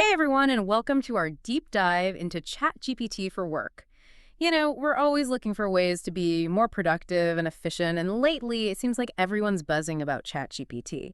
Hey everyone, and welcome to our deep dive into ChatGPT for work. We're always looking for ways to be more productive and efficient, and lately it seems like everyone's buzzing about ChatGPT.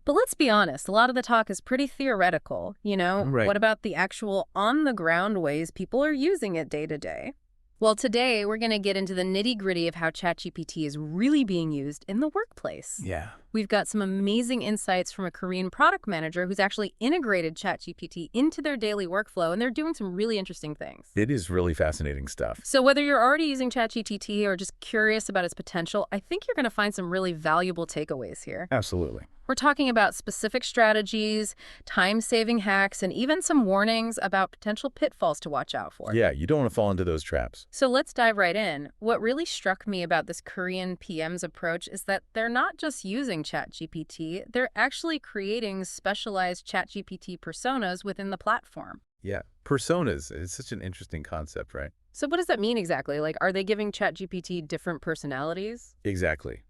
But let's be honest, a lot of the talk is pretty theoretical. Right. What about the actual on-the-ground ways people are using it day to day? Well, today we're going to get into the nitty-gritty of how ChatGPT is really being used in the workplace. Yeah. We've got some amazing insights from a Korean product manager who's actually integrated ChatGPT into their daily workflow, and they're doing some really interesting things. It is really fascinating stuff. So whether you're already using ChatGPT or just curious about its potential, I think you're going to find some really valuable takeaways here. Absolutely. We're talking about specific strategies, time-saving hacks, and even some warnings about potential pitfalls to watch out for. Yeah, you don't want to fall into those traps. So let's dive right in. What really struck me about this Korean PM's approach is that they're not just using ChatGPT, they're actually creating specialized ChatGPT personas within the platform. Yeah. Personas is such an interesting concept, right? So what does that mean exactly? Like, are they giving ChatGPT different personalities? Exactly.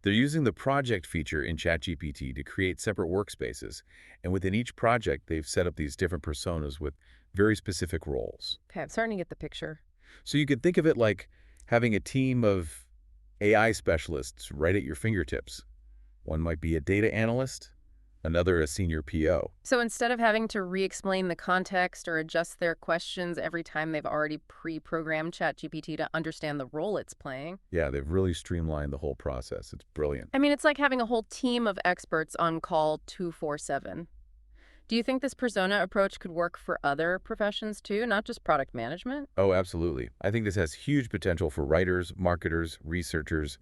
They're using the project feature in ChatGPT to create separate workspaces. And within each project, they've set up these different personas with very specific roles. Okay, I'm starting to get the picture. So you could think of it like having a team of AI specialists right at your fingertips. One might be a data analyst, another a senior PO. So instead of having to re-explain the context or adjust their questions every time they've already pre-programmed ChatGPT to understand the role it's playing. Yeah, they've really streamlined the whole process. It's brilliant. I mean, it's like having a whole team of experts on call 24/7. Do you think this persona approach could work for other professions too, not just product management? Oh, absolutely. I think this has huge potential for writers, marketers, researchers,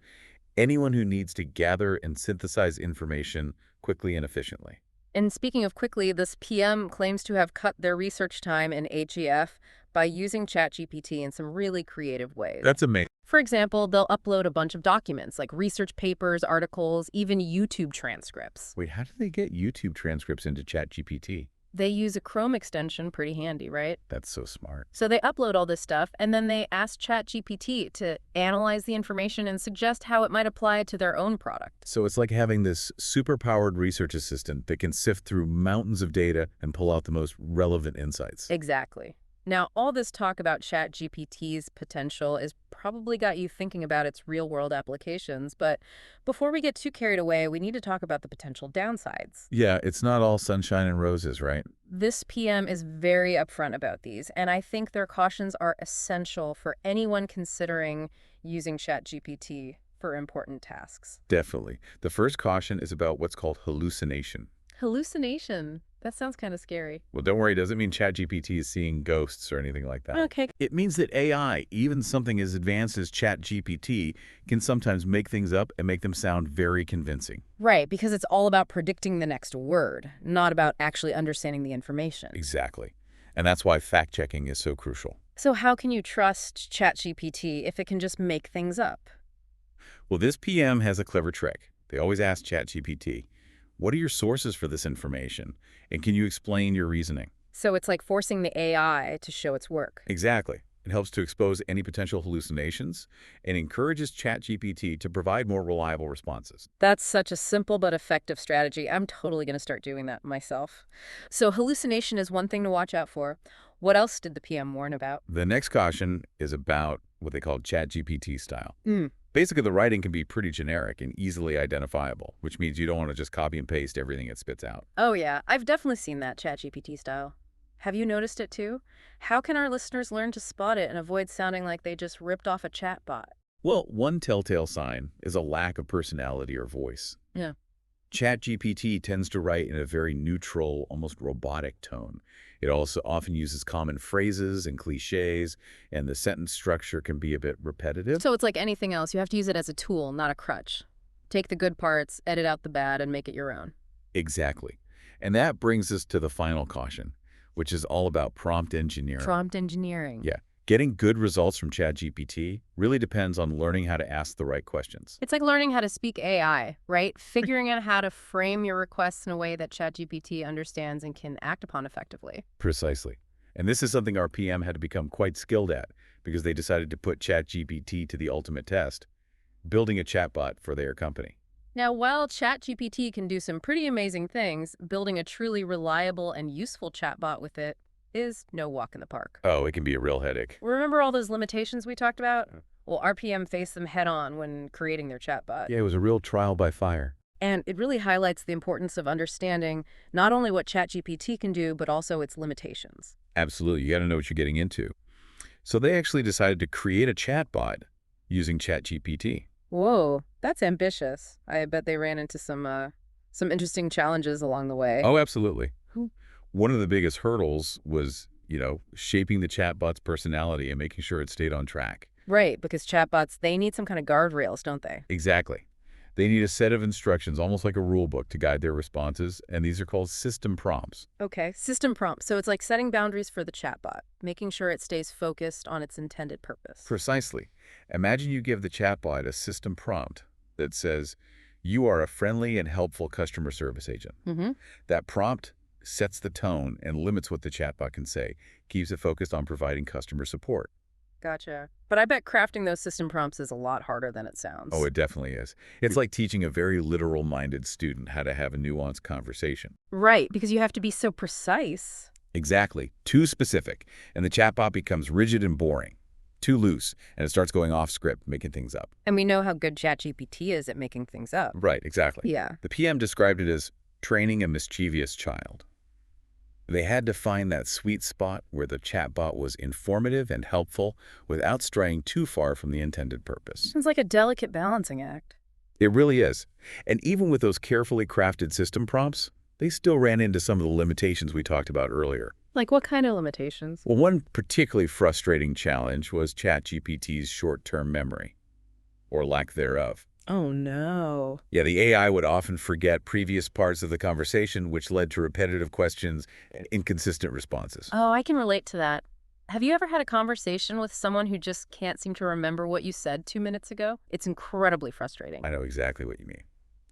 anyone who needs to gather and synthesize information quickly and efficiently. And speaking of quickly, this PM claims to have cut their research time in AGF by using ChatGPT in some really creative ways. That's amazing. For example, they'll upload a bunch of documents like research papers, articles, even YouTube transcripts. Wait, how do they get YouTube transcripts into ChatGPT? They use a Chrome extension, pretty handy, right? That's so smart. So they upload all this stuff, and then they ask ChatGPT to analyze the information and suggest how it might apply to their own product. So it's like having this super-powered research assistant that can sift through mountains of data and pull out the most relevant insights. Exactly. Now, all this talk about ChatGPT's potential has probably got you thinking about its real-world applications, but before we get too carried away, we need to talk about the potential downsides. Yeah, it's not all sunshine and roses, right? This PM is very upfront about these, and I think their cautions are essential for anyone considering using ChatGPT for important tasks. Definitely. The first caution is about what's called hallucination. Hallucination. That sounds kind of scary. Well, don't worry, it doesn't mean ChatGPT is seeing ghosts or anything like that. Okay. It means that AI, even something as advanced as ChatGPT, can sometimes make things up and make them sound very convincing. Right, because it's all about predicting the next word, not about actually understanding the information. Exactly. And that's why fact-checking is so crucial. So how can you trust ChatGPT if it can just make things up? Well, this PM has a clever trick. They always ask ChatGPT, what are your sources for this information? And can you explain your reasoning? So it's like forcing the AI to show its work. Exactly. It helps to expose any potential hallucinations and encourages ChatGPT to provide more reliable responses. That's such a simple but effective strategy. I'm totally going to start doing that myself. So hallucination is one thing to watch out for. What else did the PM warn about? The next caution is about what they call ChatGPT style. Mm. Basically, the writing can be pretty generic and easily identifiable, which means you don't want to just copy and paste everything it spits out. Oh yeah, I've definitely seen that ChatGPT style. Have you noticed it too? How can our listeners learn to spot it and avoid sounding like they just ripped off a chatbot? Well, one telltale sign is a lack of personality or voice. Yeah. ChatGPT tends to write in a very neutral, almost robotic tone. It also often uses common phrases and cliches, and the sentence structure can be a bit repetitive. So it's like anything else. You have to use it as a tool, not a crutch. Take the good parts, edit out the bad, and make it your own. Exactly. And that brings us to the final caution, which is all about prompt engineering. Prompt engineering. Yeah. Getting good results from ChatGPT really depends on learning how to ask the right questions. It's like learning how to speak AI, right? Figuring out how to frame your requests in a way that ChatGPT understands and can act upon effectively. Precisely. And this is something our PM had to become quite skilled at because they decided to put ChatGPT to the ultimate test, building a chatbot for their company. Now, while ChatGPT can do some pretty amazing things, building a truly reliable and useful chatbot with it is no walk in the park. Oh, it can be a real headache. Remember all those limitations we talked about? Well, RPM faced them head on when creating their chatbot. Yeah, it was a real trial by fire. And it really highlights the importance of understanding not only what ChatGPT can do, but also its limitations. Absolutely. You got to know what you're getting into. So they actually decided to create a chatbot using ChatGPT. Whoa, that's ambitious. I bet they ran into some interesting challenges along the way. Oh, absolutely. Hmm. One of the biggest hurdles was, shaping the chatbot's personality and making sure it stayed on track. Right, because chatbots, they need some kind of guardrails, don't they? Exactly. They need a set of instructions, almost like a rule book, to guide their responses, and these are called system prompts. Okay, system prompt. So it's like setting boundaries for the chatbot, making sure it stays focused on its intended purpose. Precisely. Imagine you give the chatbot a system prompt that says, "You are a friendly and helpful customer service agent." Mm-hmm. That prompt sets the tone and limits what the chatbot can say, keeps it focused on providing customer support. Gotcha. But I bet crafting those system prompts is a lot harder than it sounds. Oh, it definitely is. It's like teaching a very literal-minded student how to have a nuanced conversation. Right, because you have to be so precise. Exactly. Too specific, and the chatbot becomes rigid and boring. Too loose, and it starts going off script, making things up. And we know how good ChatGPT is at making things up. Right, exactly. Yeah. The PM described it as training a mischievous child. They had to find that sweet spot where the chatbot was informative and helpful without straying too far from the intended purpose. Sounds like a delicate balancing act. It really is. And even with those carefully crafted system prompts, they still ran into some of the limitations we talked about earlier. Like what kind of limitations? Well, one particularly frustrating challenge was ChatGPT's short-term memory, or lack thereof. Oh, no. Yeah, the AI would often forget previous parts of the conversation, which led to repetitive questions and inconsistent responses. Oh, I can relate to that. Have you ever had a conversation with someone who just can't seem to remember what you said 2 minutes ago? It's incredibly frustrating. I know exactly what you mean.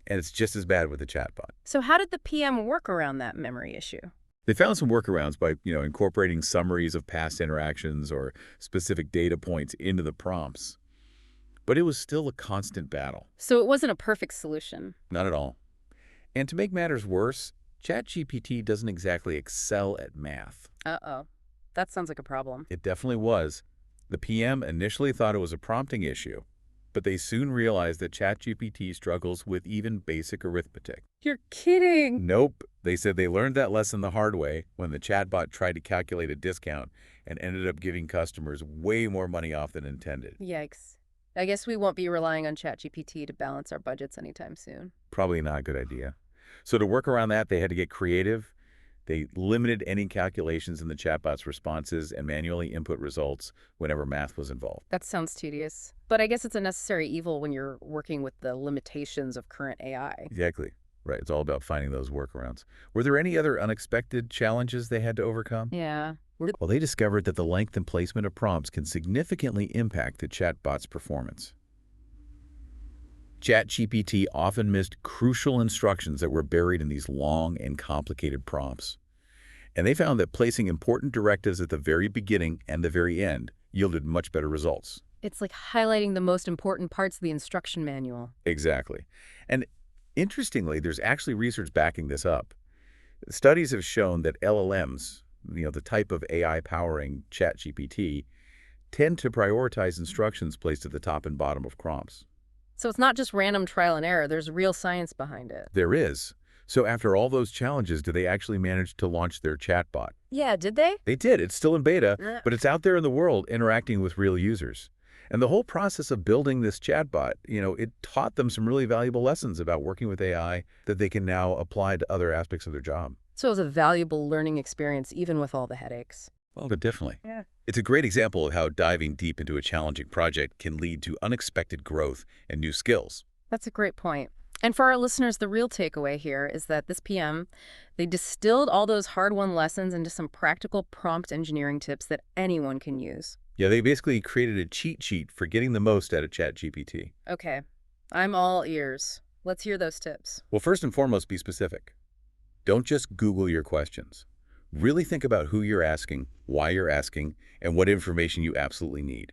And it's just as bad with the chatbot. So how did the PM work around that memory issue? They found some workarounds by, incorporating summaries of past interactions or specific data points into the prompts. But it was still a constant battle. So it wasn't a perfect solution. Not at all. And to make matters worse, ChatGPT doesn't exactly excel at math. Uh-oh. That sounds like a problem. It definitely was. The PM initially thought it was a prompting issue, but they soon realized that ChatGPT struggles with even basic arithmetic. You're kidding. Nope. They said they learned that lesson the hard way when the chatbot tried to calculate a discount and ended up giving customers way more money off than intended. Yikes. I guess we won't be relying on ChatGPT to balance our budgets anytime soon. Probably not a good idea. So to work around that, they had to get creative. They limited any calculations in the chatbot's responses and manually input results whenever math was involved. That sounds tedious. But I guess it's a necessary evil when you're working with the limitations of current AI. Exactly. Right. It's all about finding those workarounds. Were there any other unexpected challenges they had to overcome? Yeah. Well, they discovered that the length and placement of prompts can significantly impact the chatbot's performance. ChatGPT often missed crucial instructions that were buried in these long and complicated prompts. And they found that placing important directives at the very beginning and the very end yielded much better results. It's like highlighting the most important parts of the instruction manual. Exactly. And interestingly, there's actually research backing this up. Studies have shown that LLMs, the type of AI powering ChatGPT, tend to prioritize instructions placed at the top and bottom of prompts. So it's not just random trial and error. There's real science behind it. There is. So after all those challenges, did they actually manage to launch their chatbot? Yeah, did they? They did. It's still in beta, Ugh. but it's out there in the world interacting with real users. And the whole process of building this chatbot, it taught them some really valuable lessons about working with AI that they can now apply to other aspects of their job. So it was a valuable learning experience, even with all the headaches. Well, definitely. Yeah. It's a great example of how diving deep into a challenging project can lead to unexpected growth and new skills. That's a great point. And for our listeners, the real takeaway here is that this PM, they distilled all those hard-won lessons into some practical prompt engineering tips that anyone can use. Yeah, they basically created a cheat sheet for getting the most out of ChatGPT. Okay, I'm all ears. Let's hear those tips. Well, first and foremost, be specific. Don't just Google your questions. Really think about who you're asking, why you're asking, and what information you absolutely need.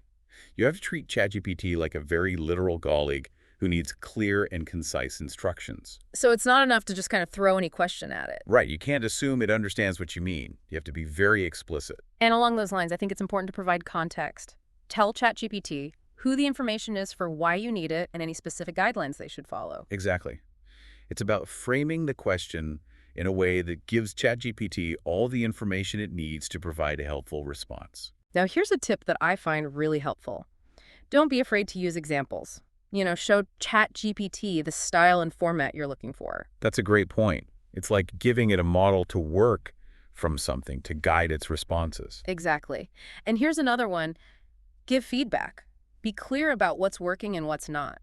You have to treat ChatGPT like a very literal colleague who needs clear and concise instructions. So it's not enough to just kind of throw any question at it. Right, you can't assume it understands what you mean. You have to be very explicit. And along those lines, I think it's important to provide context. Tell ChatGPT who the information is for why you need it and any specific guidelines they should follow. Exactly. It's about framing the question in a way that gives ChatGPT all the information it needs to provide a helpful response. Now, here's a tip that I find really helpful. Don't be afraid to use examples. Show ChatGPT the style and format you're looking for. That's a great point. It's like giving it a model to work from something to guide its responses. Exactly. And here's another one. Give feedback. Be clear about what's working and what's not.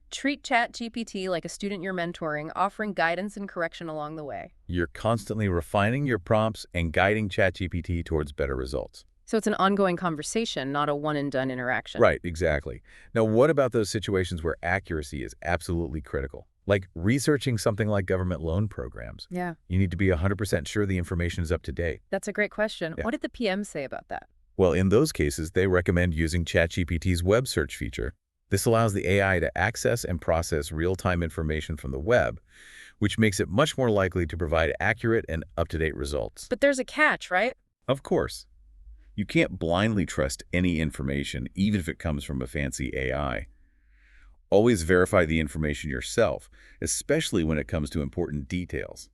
Treat ChatGPT like a student you're mentoring, offering guidance and correction along the way. You're constantly refining your prompts and guiding ChatGPT towards better results. So it's an ongoing conversation, not a one-and-done interaction. Right, exactly. Now, what about those situations where accuracy is absolutely critical? Like researching something like government loan programs. Yeah, You need to be 100% sure the information is up to date. that's a great question. Yeah. What did the PM say about that? Well, in those cases, they recommend using ChatGPT's web search feature. This allows the AI to access and process real-time information from the web, which makes it much more likely to provide accurate and up-to-date results. But there's a catch, right? Of course, you can't blindly trust any information, even if it comes from a fancy AI. Always verify the information yourself, especially when it comes to important details.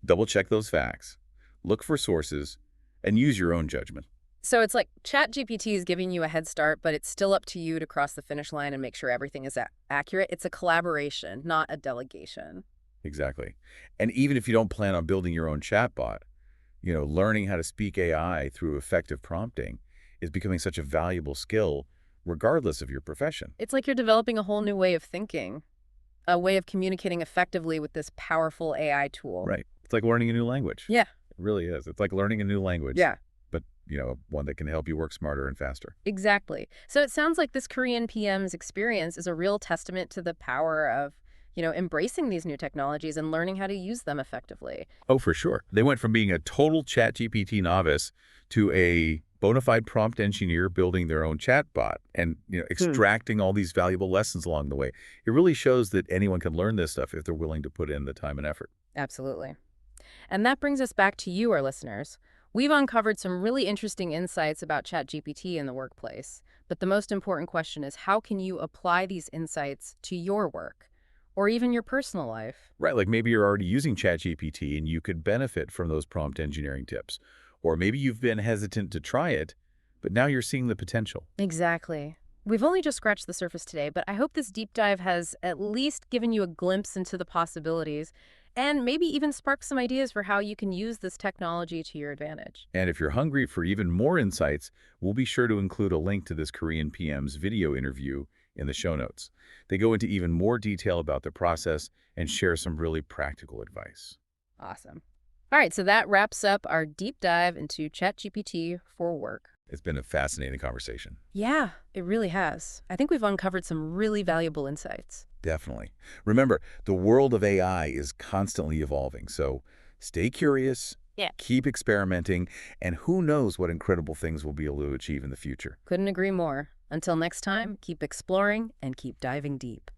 Double-check those facts, look for sources, and use your own judgment. So it's like ChatGPT is giving you a head start, but it's still up to you to cross the finish line and make sure everything is accurate. It's a collaboration, not a delegation. Exactly. And even if you don't plan on building your own chatbot, learning how to speak AI through effective prompting is becoming such a valuable skill regardless of your profession. It's like you're developing a whole new way of thinking, a way of communicating effectively with this powerful AI tool. Right. It's like learning a new language. Yeah. It really is. It's like learning a new language. Yeah. But, one that can help you work smarter and faster. Exactly. So it sounds like this Korean PM's experience is a real testament to the power of, embracing these new technologies and learning how to use them effectively. Oh, for sure. They went from being a total ChatGPT novice to a bona fide prompt engineer building their own chatbot and, extracting all these valuable lessons along the way. It really shows that anyone can learn this stuff if they're willing to put in the time and effort. Absolutely. And that brings us back to you, our listeners. We've uncovered some really interesting insights about ChatGPT in the workplace. But the most important question is, how can you apply these insights to your work or even your personal life? Right, like maybe you're already using ChatGPT and you could benefit from those prompt engineering tips. Or maybe you've been hesitant to try it, but now you're seeing the potential. Exactly. We've only just scratched the surface today, but I hope this deep dive has at least given you a glimpse into the possibilities and maybe even sparked some ideas for how you can use this technology to your advantage. And if you're hungry for even more insights, we'll be sure to include a link to this Korean PM's video interview in the show notes. They go into even more detail about the process and share some really practical advice. Awesome. All right, so that wraps up our deep dive into ChatGPT for work. It's been a fascinating conversation. Yeah, it really has. I think we've uncovered some really valuable insights. Definitely. Remember, the world of AI is constantly evolving, so stay curious, Yeah. keep experimenting, and who knows what incredible things we'll be able to achieve in the future. Couldn't agree more. Until next time, keep exploring and keep diving deep.